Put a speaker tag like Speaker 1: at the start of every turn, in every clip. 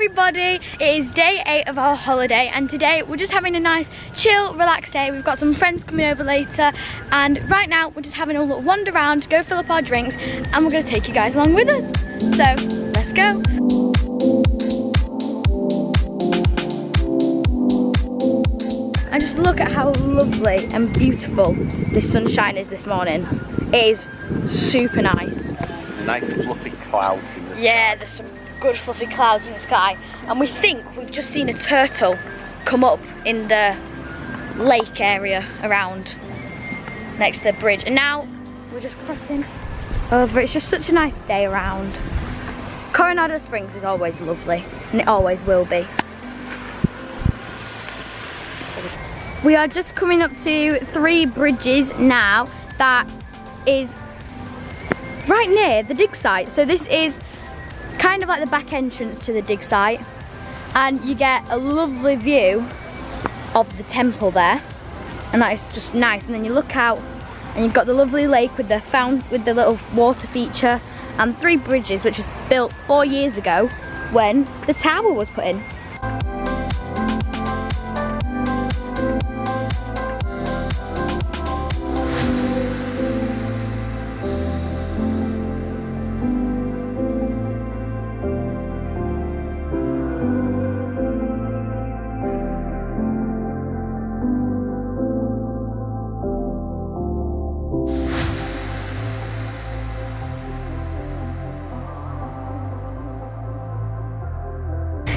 Speaker 1: everybody, it is day 8 of our holiday and today we're just having a nice chill, relaxed day. We've got some friends coming over later and right now we're just having a little wander around, go fill up our drinks and we're going to take you guys along with us. So let's go. And just look at how lovely and beautiful this sunshine is this morning. It is super nice.
Speaker 2: Nice fluffy clouds in the sky.
Speaker 1: Yeah, there's some good fluffy clouds in the sky and we think we've just seen a turtle come up in the lake area around next to the bridge and now we're just crossing over. It's just such a nice day around. Coronado Springs is always lovely and it always will be. We are just coming up to 3 bridges now. That is right near the dig site. So this is kind of like the back entrance to the dig site and you get a lovely view of the temple there and that is just nice. And then you look out and you've got the lovely lake with the little water feature and 3 bridges, which was built 4 years ago when the tower was put in.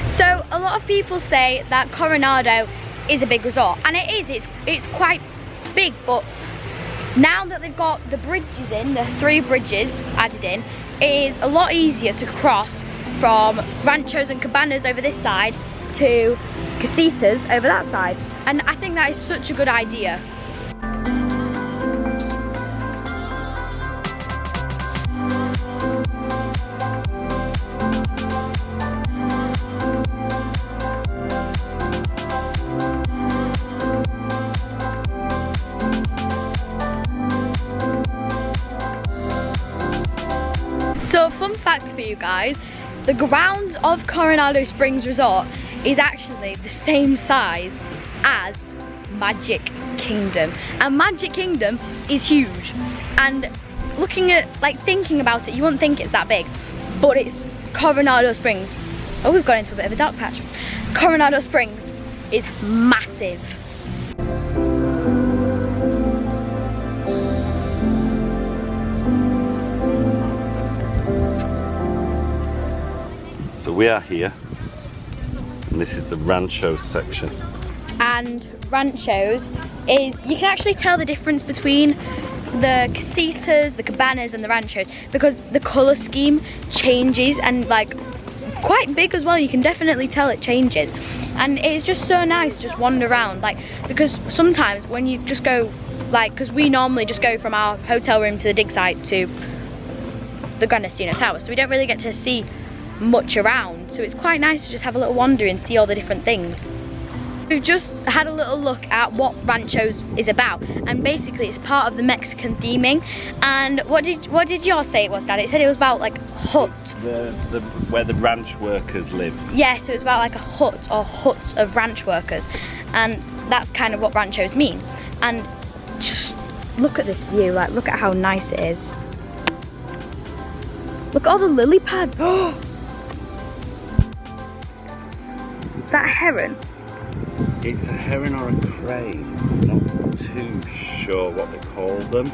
Speaker 1: So a lot of people say that Coronado is a big resort, and it is, it's quite big, but now that they've got the bridges in, the 3 bridges added in, it is a lot easier to cross from ranchos and cabanas over this side to casitas over that side. And I think that is such a good idea. So fun fact for you guys, the grounds of Coronado Springs Resort is actually the same size as Magic Kingdom. And Magic Kingdom is huge. And looking at, thinking about it, you wouldn't think it's that big. But it's Coronado Springs. Oh, we've got into a bit of a dark patch. Coronado Springs is massive.
Speaker 2: So we are here, and this is the Ranchos section. And
Speaker 1: Ranchos is, you can actually tell the difference between the casitas, the cabanas and the ranchos because the colour scheme changes and quite big as well. You can definitely tell it changes. And it's just so nice to just wander around, because sometimes when you just go, because we normally just go from our hotel room to the dig site to the Gran Destino Tower, so we don't really get to see much around, so it's quite nice to just have a little wander and see all the different things. We've just had a little look at what Ranchos is about, and basically it's part of the Mexican theming. And what did yours say it was, Dad? It said it was about hut.
Speaker 2: Where the ranch workers live.
Speaker 1: Yeah, so it's about a hut or huts of ranch workers, and that's kind of what Ranchos mean. And just look at this view, look at how nice it is. Look at all the lily pads. Oh! Is that a heron?
Speaker 2: It's a heron or a crane. I'm not too sure what they call them.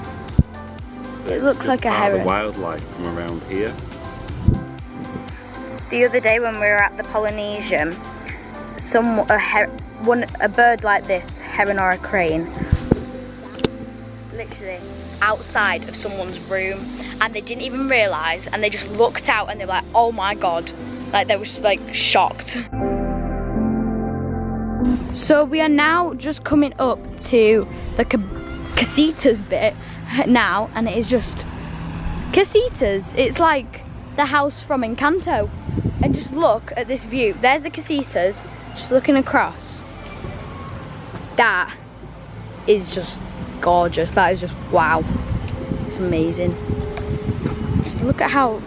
Speaker 1: It looks like a heron.
Speaker 2: The wildlife from around here.
Speaker 1: The other day when we were at the Polynesian, a bird like this, heron or a crane, literally outside of someone's room, and they didn't even realise, and they just looked out and they were like, oh my god, they were shocked. So we are now just coming up to the casitas bit now, and it is just casitas. It's like the house from Encanto. And just look at this view. There's the casitas, just looking across. That is just gorgeous. That is just wow. It's amazing. Just look at how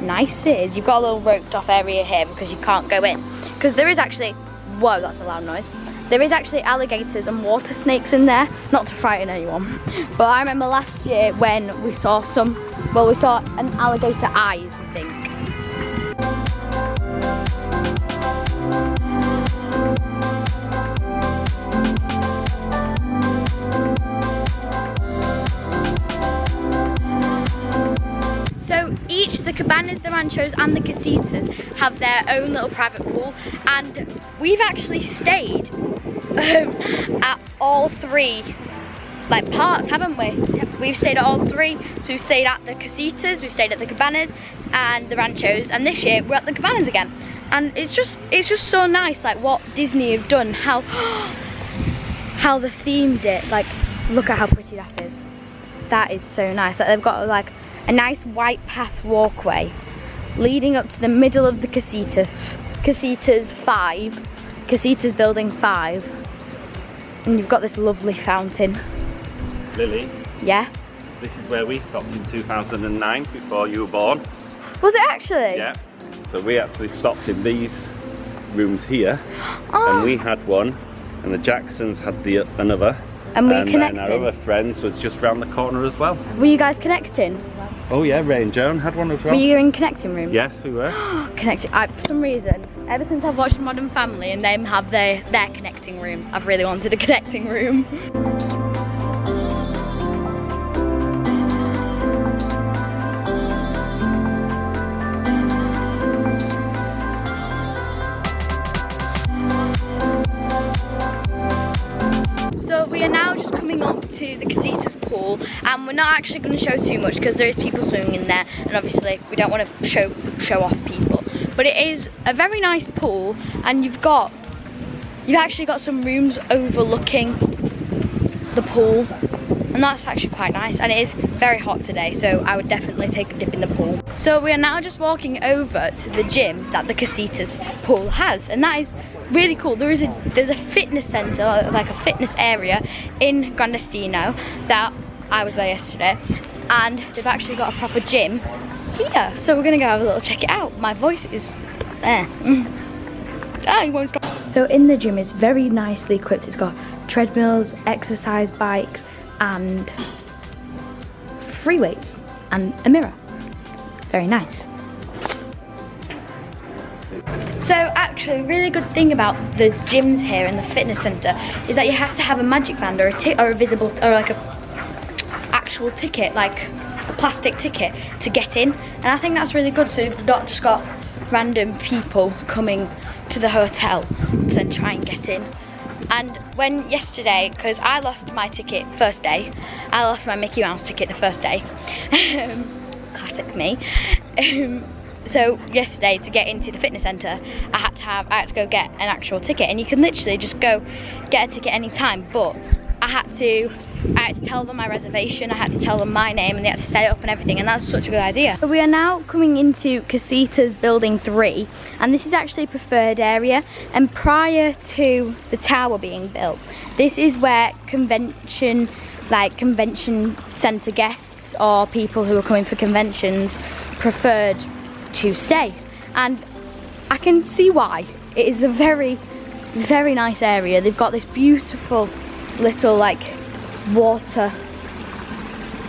Speaker 1: nice it is. You've got a little roped off area here because you can't go in. Because there is actually, whoa, that's a loud noise. There is actually alligators and water snakes in there, not to frighten anyone. But I remember last year when we saw some, well, we saw an alligator eyes, I think. The cabanas, the ranchos and the casitas have their own little private pool, and we've actually stayed at all three like parts, haven't we? Yep. We've stayed at all three. So we've stayed at the casitas, we've stayed at the cabanas and the ranchos, and this year we're at the cabanas again. And it's just so nice, like what Disney have done, how they themed it. Like, look at how pretty that is. That is so nice. Like, they've got like a nice white path walkway leading up to the middle of the casitas 5, casitas building 5, and you've got this lovely fountain.
Speaker 2: Lily?
Speaker 1: Yeah?
Speaker 2: This is where we stopped in 2009 before you were born.
Speaker 1: Was it actually?
Speaker 2: Yeah. So we actually stopped in these rooms here,
Speaker 1: oh.
Speaker 2: And we had one, and the Jacksons had another.
Speaker 1: And were you connecting?
Speaker 2: And our other friends was just round the corner as well.
Speaker 1: Were you guys connecting?
Speaker 2: Oh yeah, Ray and Joan had one as well.
Speaker 1: Were you in connecting rooms?
Speaker 2: Yes, we were.
Speaker 1: Connecting. For some reason, ever since I've watched Modern Family and them have their connecting rooms, I've really wanted a connecting room. So we are now just coming up to the casitas pool, and we're not actually going to show too much because there is people swimming in there, and obviously we don't want to show off people. But it is a very nice pool, and you've actually got some rooms overlooking the pool, and that's actually quite nice. And it is very hot today, so I would definitely take a dip in the pool. So we are now just walking over to the gym that the casitas pool has, and that is really cool. There's a fitness center, like a fitness area in Grandestino that I was there yesterday, and they've actually got a proper gym here. So we're gonna go have a little check it out. My voice is it won't stop. So in the gym is very nicely equipped. It's got treadmills, exercise bikes, and free weights and a mirror. Very nice. So actually, a really good thing about the gyms here in the fitness centre is that you have to have a magic band or a visible, or like a actual ticket, like a plastic ticket to get in. And I think that's really good, so you've not just got random people coming to the hotel to then try and get in. And when yesterday, because I lost my ticket first day, I lost my Mickey Mouse ticket the first day. Classic me. So yesterday, to get into the fitness centre, I had to go get an actual ticket, and you can literally just go get a ticket anytime. But I had to tell them my reservation, I had to tell them my name, and they had to set it up and everything, and that's such a good idea. So we are now coming into Casitas Building 3, and this is actually a preferred area. And prior to the tower being built, this is where convention centre guests or people who are coming for conventions preferred to stay, and I can see why. It is a very, very nice area. They've got this beautiful little like water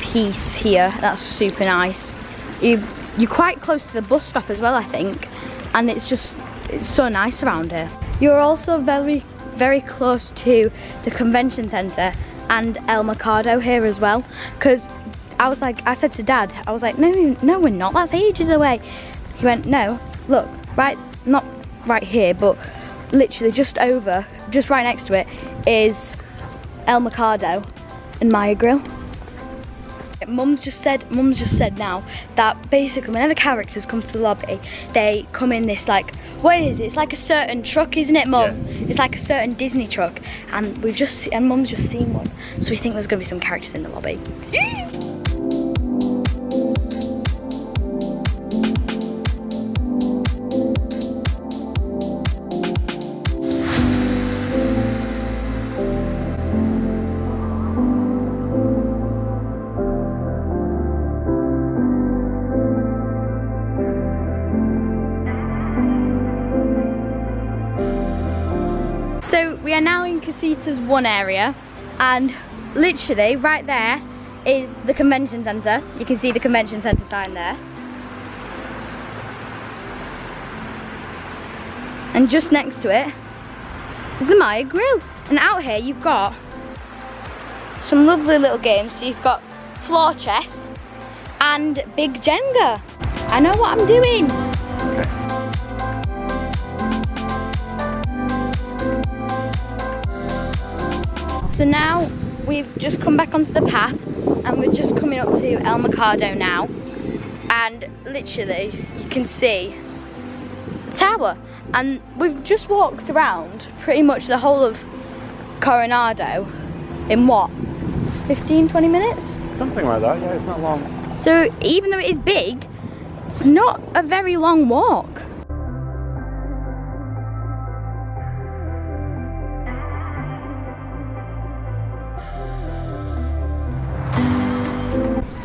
Speaker 1: piece here that's super nice. You're quite close to the bus stop as well, I think, and it's so nice around here. You're also very, very close to the convention centre and El Mercado here as well, because I said to Dad, I was like, no we're not, that's ages away. He went, no, look, right, not right here, but literally just right next to it is El Mercado and Maya Grill. Mum's just said now that basically whenever characters come to the lobby, they come in this, like, what is it? It's like a certain truck, isn't it, Mum? Yeah. It's like a certain Disney truck, and Mum's just seen one, so we think there's gonna be some characters in the lobby. So we are now in Casitas 1 area, and literally right there is the convention centre. You can see the convention centre sign there. And just next to it is the Maya Grill. And out here you've got some lovely little games. So you've got floor chess and big Jenga. I know what I'm doing. So now we've just come back onto the path and we're just coming up to El Mercado now, and literally you can see the tower, and we've just walked around pretty much the whole of Coronado in what, 15-20 minutes?
Speaker 2: Something like that, yeah, it's not long.
Speaker 1: So even though it is big, it's not a very long walk.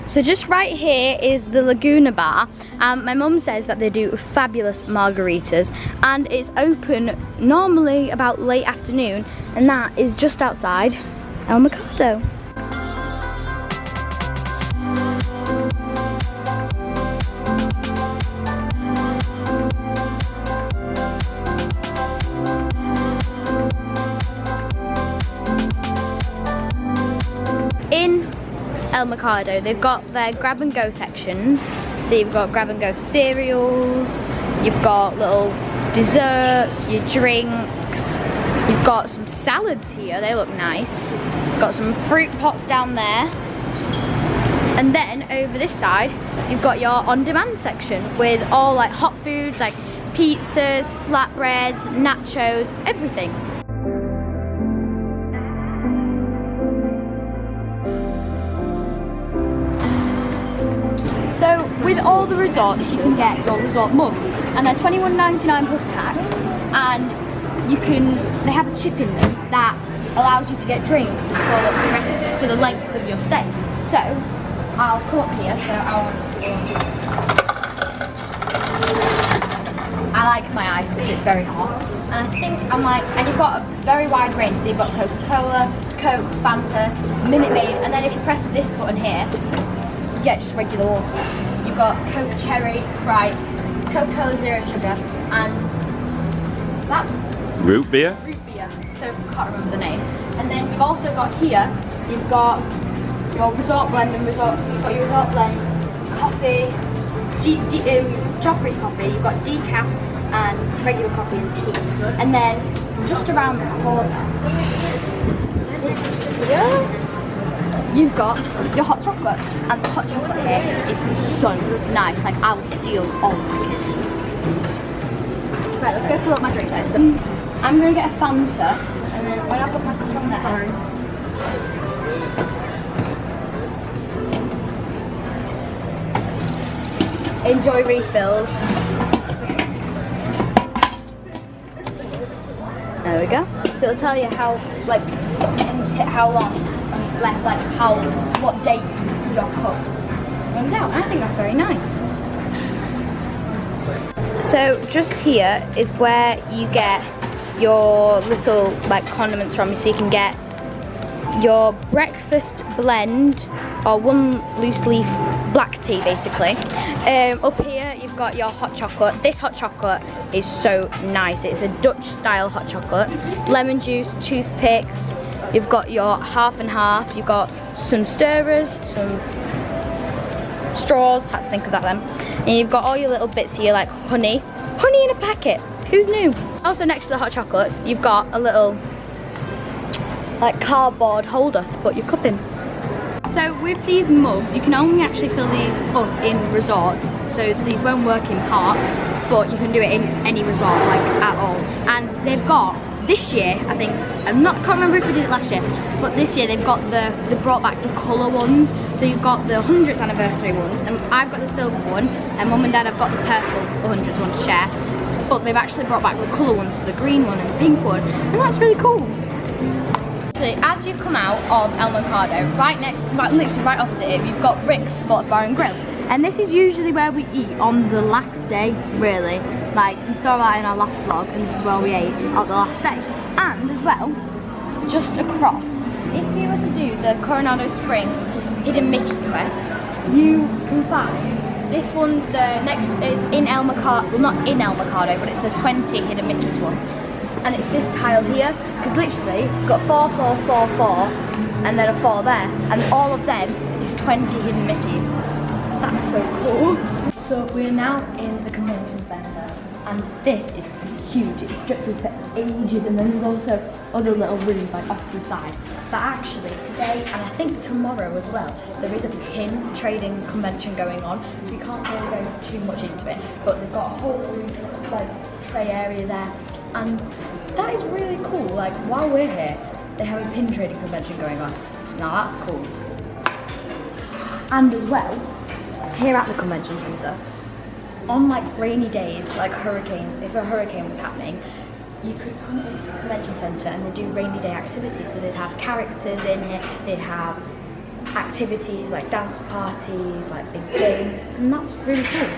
Speaker 1: So just right here is the Laguna Bar. My mum says that they do fabulous margaritas, and it's open normally about late afternoon, and that is just outside El Mercado. El Mercado, they've got their grab and go sections. So you've got grab and go cereals, you've got little desserts, your drinks, you've got some salads here, they look nice. You've got some fruit pots down there. And then over this side, you've got your on-demand section with all like hot foods like pizzas, flatbreads, nachos, everything. So with all the resorts, you can get your resort mugs, and they're $21.99 plus tax, and they have a chip in them that allows you to get drinks for the length of your stay. So I'll come up here. So I like my ice because it's very hot, and I think and you've got a very wide range. So you've got Coca-Cola, Coke, Fanta, Minute Maid, and then if you press this button here, you get just regular water. You've got Coke Cherry, Sprite, Coca-Cola Zero Sugar, and what's that?
Speaker 2: Root beer?
Speaker 1: Root beer, so I can't remember the name. And then you've also got here, you've got your resort blend and you've got your resort blends, coffee, Joffrey's coffee, you've got decaf and regular coffee and tea. And then just around the corner, you've got your hot chocolate, and the hot chocolate here is so nice. Like, I'll steal all the packets. Right, let's go fill up my drink then. I'm gonna get a Fanta, and then when I put my cup on there, enjoy refills. There we go. So it'll tell you how long left, like what date your cup runs out. I think that's very nice. So just here is where you get your little like condiments from, so you can get your breakfast blend or one loose leaf black tea basically. Up here you've got your hot chocolate. This hot chocolate is so nice. It's a Dutch style hot chocolate. Lemon juice, toothpicks. You've got your half and half. You've got some stirrers, some straws, had to think of that then. And you've got all your little bits here like honey. Honey in a packet, who knew? Also next to the hot chocolates, you've got a little like cardboard holder to put your cup in. So with these mugs, you can only actually fill these up in resorts. So these won't work in parks, but you can do it in any resort, like at all. And they've got, this year, I think, can't remember if they did it last year, but this year they brought back the colour ones. So you've got the 100th anniversary ones, and I've got the silver one, and Mum and Dad have got the purple 100th one to share. But they've actually brought back the colour ones, so the green one and the pink one, and that's really cool. So as you come out of El Mercado, literally right opposite it, you've got Rick's Sports Bar and Grill. And this is usually where we eat on the last day, really. Like, you saw that in our last vlog, and this is where we ate on the last day. And as well, just across, if you were to do the Coronado Springs Hidden Mickey quest, you can find this one's the next is in El Mercado, well not in El Mercado, but it's the 20 Hidden Mickeys one. And it's this tile here, because literally you've got 4, 4, 4, 4, and then a 4 there, and all of them is 20 Hidden Mickeys. That's so cool. So we're now in the convention centre, and this is huge. It stretches for ages, and then there's also other little rooms like off to the side. But actually today, and I think tomorrow as well, there is a pin trading convention going on, so we can't really go too much into it. But they've got a whole like tray area there, and that is really cool. Like while we're here, they have a pin trading convention going on. Now that's cool. And as well, here at the convention centre, on like rainy days, like hurricanes, if a hurricane was happening, you could come into the convention centre and they do rainy day activities. So they'd have characters in here, they'd have activities like dance parties, like big games, and that's really cool.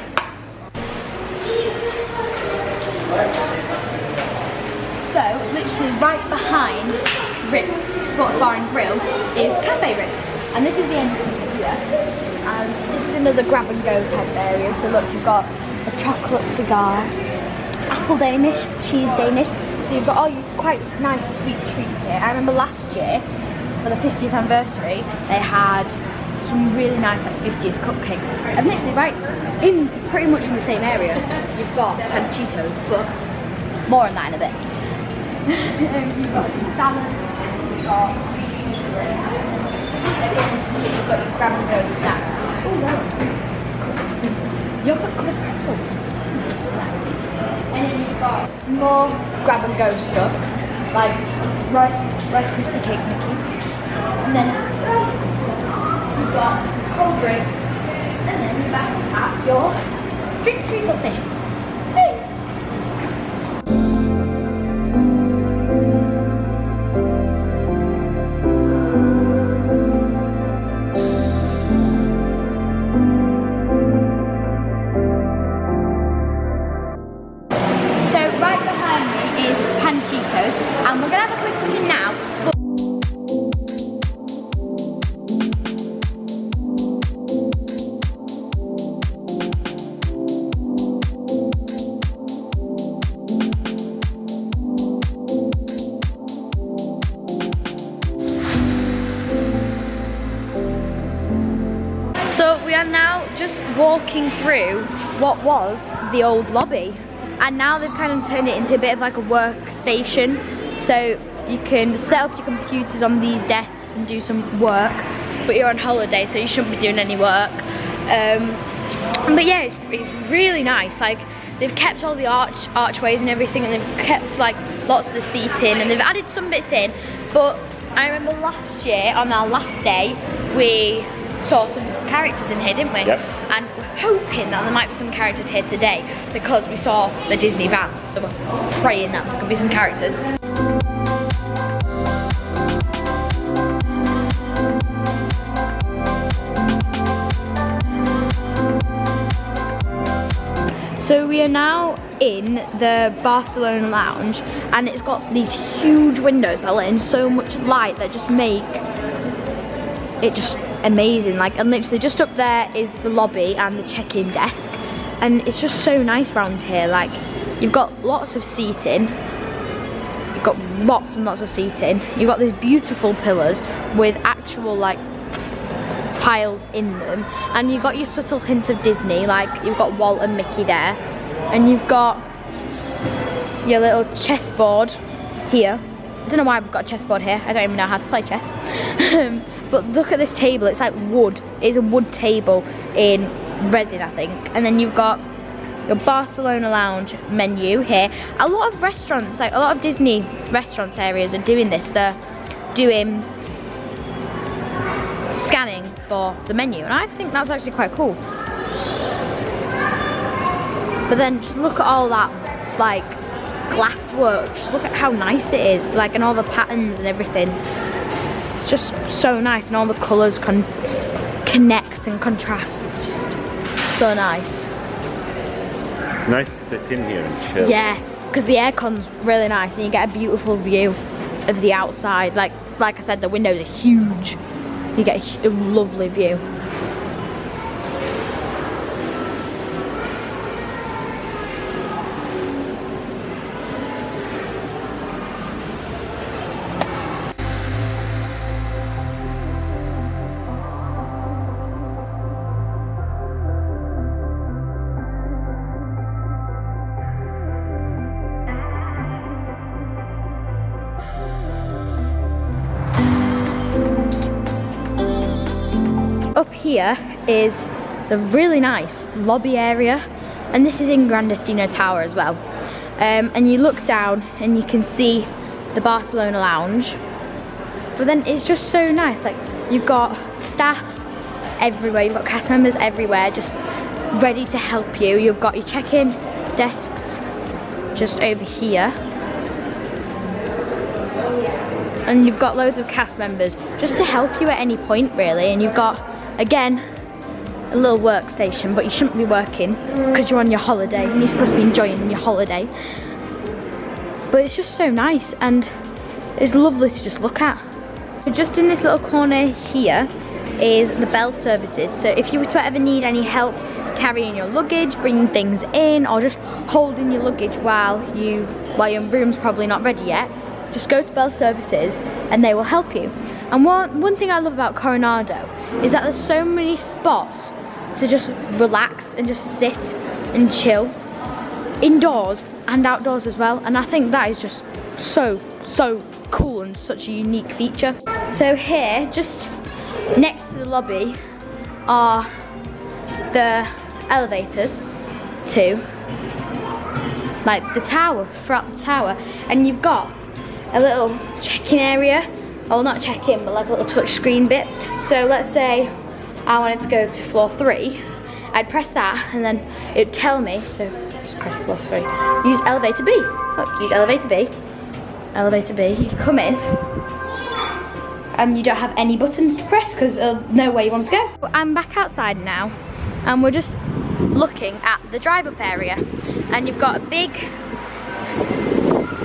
Speaker 1: So literally right behind Rick's Sports Bar and Grill is Cafe Rick's, and this is the entrance here. And this is another grab and go type area. So look, you've got a chocolate cigar, apple Danish, cheese Danish. So you've got all your quite nice sweet treats here. I remember last year for the 50th anniversary, they had some really nice like 50th cupcakes. And literally right in pretty much in the same area, you've got panchitos, but more on that in a bit. You've got some salads, you've got you've got your grab and go snacks. Oh wow, yogurt covered pretzel. And then you've got more grab and go stuff, like Rice Krispie Cake Mickeys. And then you've got cold drinks. And then you're back at your drinks refill station. Hey. And we're gonna have a quick look in now. So we are now just walking through what was the old lobby. And now they've kind of turned it into a bit of like a workstation. So you can set up your computers on these desks and do some work, but you're on holiday, so you shouldn't be doing any work. But yeah, it's really nice. Like they've kept all the archways and everything, and they've kept like lots of the seating, and they've added some bits in. But I remember last year, on our last day, we saw some characters in here, didn't we?
Speaker 2: Yep.
Speaker 1: And we're hoping that there might be some characters here today, because we saw the Disney van, so we're praying that there's going to be some characters. So we are now in the Barcelona lounge, and it's got these huge windows that let in so much light that just make it just amazing. Like, and literally just up there is the lobby and the check-in desk, and it's just so nice around here. Like, you've got lots of seating, you've got lots and lots of seating, you've got these beautiful pillars with actual like tiles in them, and you've got your subtle hints of Disney, like you've got Walt and Mickey there, and you've got your little chessboard here. I don't know why we've got a chessboard here, I don't even know how to play chess. But look at this table, it's like wood. It's a wood table in resin, I think. And then you've got your Barcelona lounge menu here. A lot of restaurants, like a lot of Disney restaurants areas are doing this. They're doing scanning for the menu, and I think that's actually quite cool. But then just look at all that like glass work, just look at how nice it is, like, and all the patterns and everything. It's just so nice, and all the colours connect and contrast. It's just so nice.
Speaker 2: Nice to sit in here and chill.
Speaker 1: Yeah, because the aircon's really nice and you get a beautiful view. of the outside. Like I said, the windows are huge. You get a lovely view. Up here is the really nice lobby area, and this is in Grandestino Tower as well. And you look down and you can see the Barcelona lounge, but then it's just so nice. Like, you've got staff everywhere, you've got cast members everywhere just ready to help you. You've got your check-in desks just over here, and you've got loads of cast members just to help you at any point really. And you've got, again, a little workstation, but you shouldn't be working because you're on your holiday and you're supposed to be enjoying your holiday. But it's just so nice and it's lovely to just look at. But just in this little corner here is the bell services. So if you were to ever need any help carrying your luggage, bringing things in, or just holding your luggage while your room's probably not ready yet, just go to bell services and they will help you. And one thing I love about Coronado is that there's so many spots to just relax and just sit and chill, indoors and outdoors as well. And I think that is just so cool and such a unique feature. So here, just next to the lobby, are the elevators to like the tower, throughout the tower. And you've got a little check-in area. Well, not check-in, but like a little touch screen bit. So let's say I wanted to go to floor 3, I'd press that and then it'd tell me, so just press floor 3. Use elevator B. Look, use elevator B. Elevator B. You come in and you don't have any buttons to press because it'll know where you want to go. I'm back outside now and we're just looking at the drive-up area, and you've got a big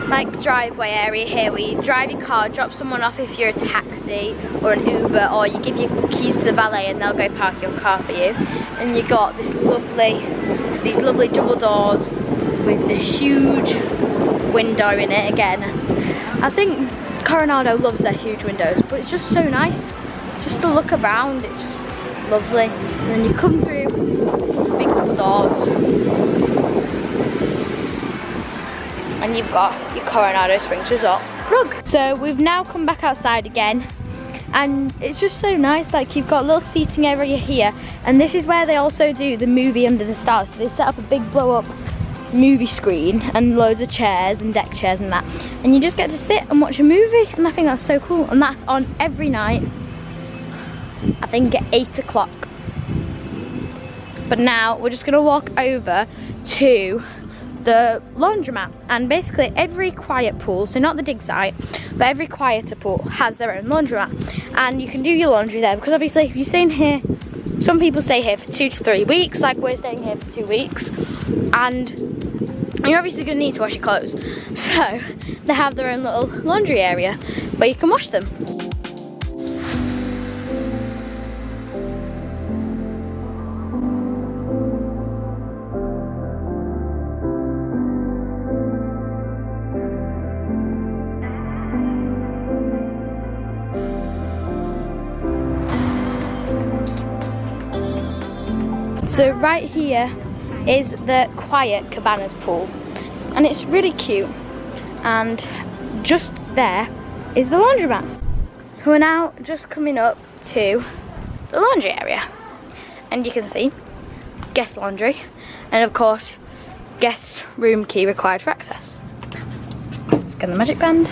Speaker 1: like driveway area here where you drive your car, drop someone off if you're a taxi or an Uber, or you give your keys to the valet and they'll go park your car for you. And you got these lovely double doors with this huge window in it again. I think Coronado loves their huge windows, but it's just so nice just to look around. It's just lovely. And then you come through big double doors and you've got your Coronado Springs Resort rug. So we've now come back outside again, and it's just so nice. Like, you've got a little seating area here, and this is where they also do the movie Under the Stars. So they set up a big blow-up movie screen and loads of chairs and deck chairs and that, and you just get to sit and watch a movie, and I think that's so cool. And that's on every night, I think at 8 o'clock. But now we're just gonna walk over to the laundromat, and basically every quiet pool, so not the dig site, but every quieter pool has their own laundromat, and you can do your laundry there, because obviously if you're staying here, some people stay here for 2 to 3 weeks, like we're staying here for 2 weeks, and you're obviously going to need to wash your clothes, so they have their own little laundry area where you can wash them. So right here is the quiet cabanas pool, and it's really cute, and just there is the laundromat. So we're now just coming up to the laundry area, and you can see guest laundry, and of course guest room key required for access. Let's get the magic band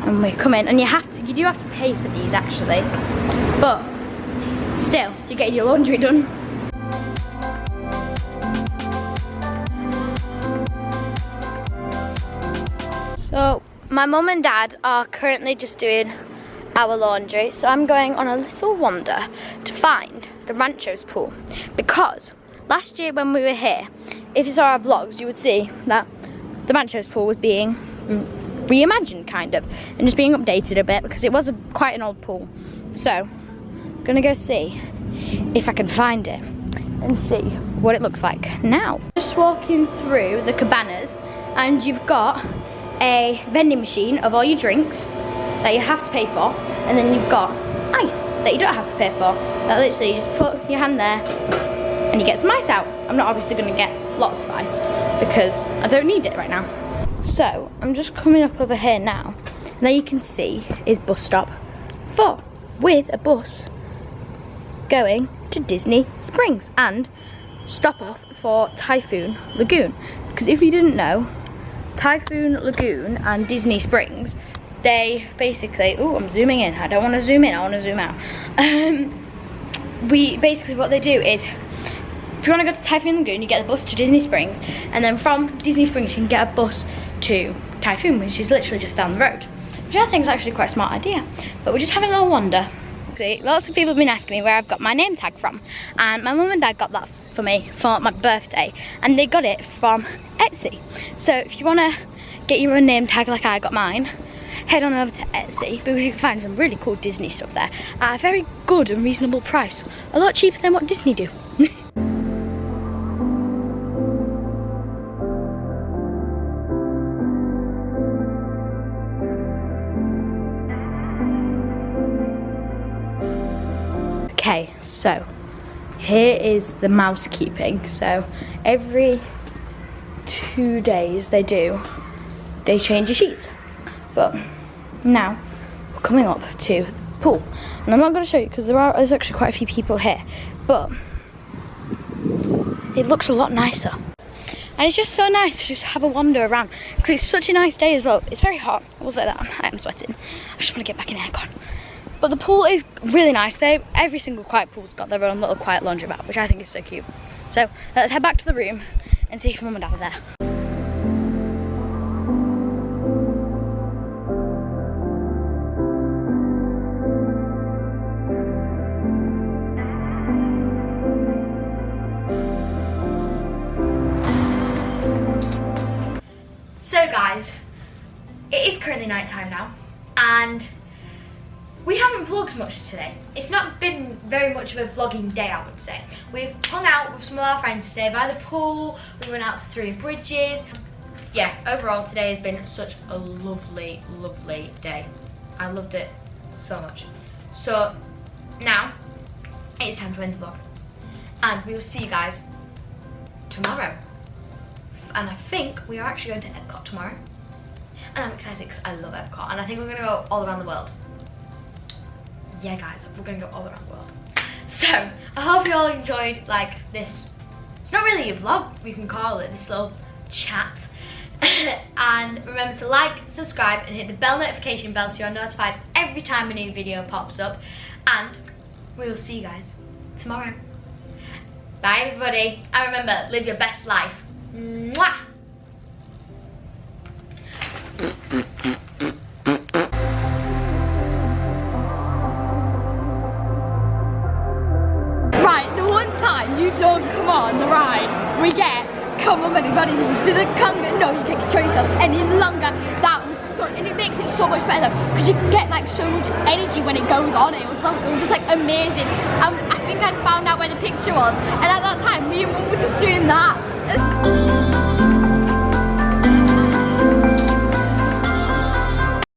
Speaker 1: and we come in, and you do have to pay for these actually, but still you get your laundry done. So my mum and dad are currently just doing our laundry, so I'm going on a little wander to find the Rancho's pool, because last year when we were here, if you saw our vlogs, you would see that the Rancho's pool was being reimagined kind of, and just being updated a bit because it was quite an old pool. So I'm gonna go see if I can find it and see what it looks like now. Just walking through the cabanas, and you've got a vending machine of all your drinks that you have to pay for, and then you've got ice that you don't have to pay for. That literally you just put your hand there and you get some ice out. I'm not obviously going to get lots of ice because I don't need it right now. So I'm just coming up over here now, and there you can see is bus stop 4 with a bus going to Disney Springs and stop off for Typhoon Lagoon. Because if you didn't know, Typhoon Lagoon and Disney Springs, they basically, oh, I'm zooming in. I don't want to zoom in, I want to zoom out. Basically what they do is, if you want to go to Typhoon Lagoon, you get the bus to Disney Springs, and then from Disney Springs you can get a bus to Typhoon, which is literally just down the road, which I think is actually quite a smart idea. But we're just having a little wander. Lots of people have been asking me where I've got my name tag from, and my mum and dad got that for me for my birthday, and they got it from Etsy. So if you want to get your own name tag like I got mine, head on over to Etsy, because you can find some really cool Disney stuff there at a very good and reasonable price, a lot cheaper than what Disney do. Okay, so here is the mouse keeping. So every 2 days they change your sheets. But now we're coming up to the pool, and I'm not going to show you because there's actually quite a few people here, but it looks a lot nicer. And it's just so nice to just have a wander around because it's such a nice day as well. It's very hot, I will say that. I am sweating. I just want to get back in aircon. But the pool is really nice. Every single quiet pool's got their own little quiet laundromat, which I think is so cute. So let's head back to the room and see if mum and dad are there. So guys, it is currently night time now, and we haven't vlogged much today. It's not been very much of a vlogging day, I would say. We've hung out with some of our friends today by the pool. We went out to 3 Bridges. Yeah, overall today has been such a lovely, lovely day. I loved it so much. So now it's time to end the vlog, and we will see you guys tomorrow. And I think we are actually going to Epcot tomorrow, and I'm excited because I love Epcot, and I think we're going to go all around the world. Yeah guys, we're going to go all around the world. So I hope you all enjoyed like this. It's not really a vlog, we can call it, this little chat. And remember to like, subscribe, and hit the bell notification bell so you're notified every time a new video pops up. And we will see you guys tomorrow. Bye everybody, and remember, live your best life. Mwah! Right, the one time you don't come on the ride, we get, come on everybody, do the conga, no you can't control yourself any longer. That was so, and it makes it so much better because you get like so much energy when it goes on. It was just like amazing. I think I'd found out where the picture was, and at that time me and mum were just doing that.